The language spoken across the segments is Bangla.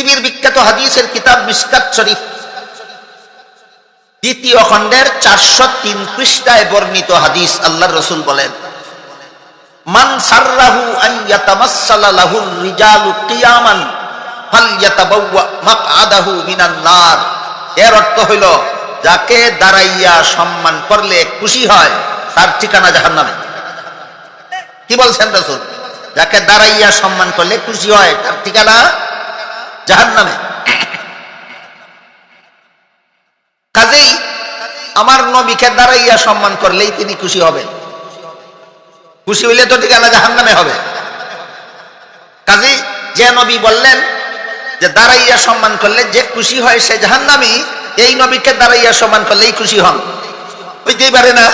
পৃথিবীর বিখ্যাত হাদিসের কিতাব মিশকাত শরীফ দ্বিতীয় খণ্ডের 403 পৃষ্ঠায় বর্ণিত হাদিস। আল্লাহর রাসূল বলেন, মান সাররাহু আন ইয়াতামাসসালা লাহুর রিজালু কিয়ামান ফালইয়াতাবাওয়া মাকআদাহু মিনান নার। এর অর্থ হইল, যাকে দাঁড়াইয়া সম্মান করলে খুশি হয় তার ঠিকানা জাহান্নামে। কি বলছেন রাসূল? যাকে দাঁড়াইয়া সম্মান করলে খুশি হয় তার ঠিকানা জাহান্নামে। কাজেই আমার নবীকে দাঁড়াইয়া সম্মান করলেই তিনি খুশি হবেন। খুশি হইলে তো ঠিকানা জাহান্নামে হবে। কাজেই যে নবী বললেন যে দাঁড়াইয়া সম্মান করলে যে খুশি হয় সে জাহান্নামী, এই নবীকে দাঁড়াইয়া সম্মান করলেই খুশি হন, হইতেই পারে না।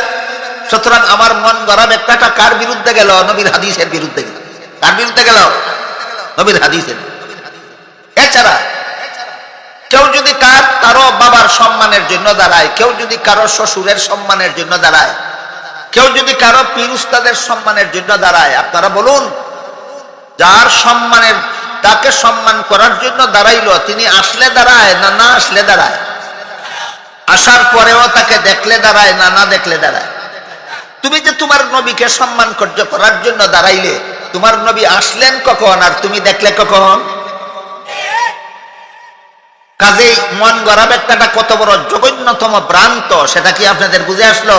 সুতরাং আমার মন গড়া ব্যাখ্যাটা কার বিরুদ্ধে গেল? নবীর হাদিসের বিরুদ্ধে গেল। কার বিরুদ্ধে গেল? নবীর হাদিসের। এছাড়া কেউ যদি কারো বাবার সম্মানের জন্য দাঁড়ায়, কেউ যদি কারো শ্বশুরের সম্মানের জন্য দাঁড়ায়, কেউ যদি কারো পীর উস্তাদের সম্মানের জন্য দাঁড়ায়, আপনারা বলুন, যার সম্মানের, তাকে সম্মান করার জন্য দাঁড়াইলো, তিনি আসলে দাঁড়ায় না না আসলে দাঁড়ায়? আসার পরেও তাকে দেখলে দাঁড়ায় না না দেখলে দাঁড়ায়? তুমি যে তোমার নবীকে সম্মান করার জন্য দাঁড়াইলে, তোমার নবী আসলেন কখন আর তুমি দেখলে কখন? কাজেই মন গড়া ব্যাখ্যাটা কত বড় জঘন্যতম ভ্রান্ত, সেটা কি আপনাদের বুঝে আসলো?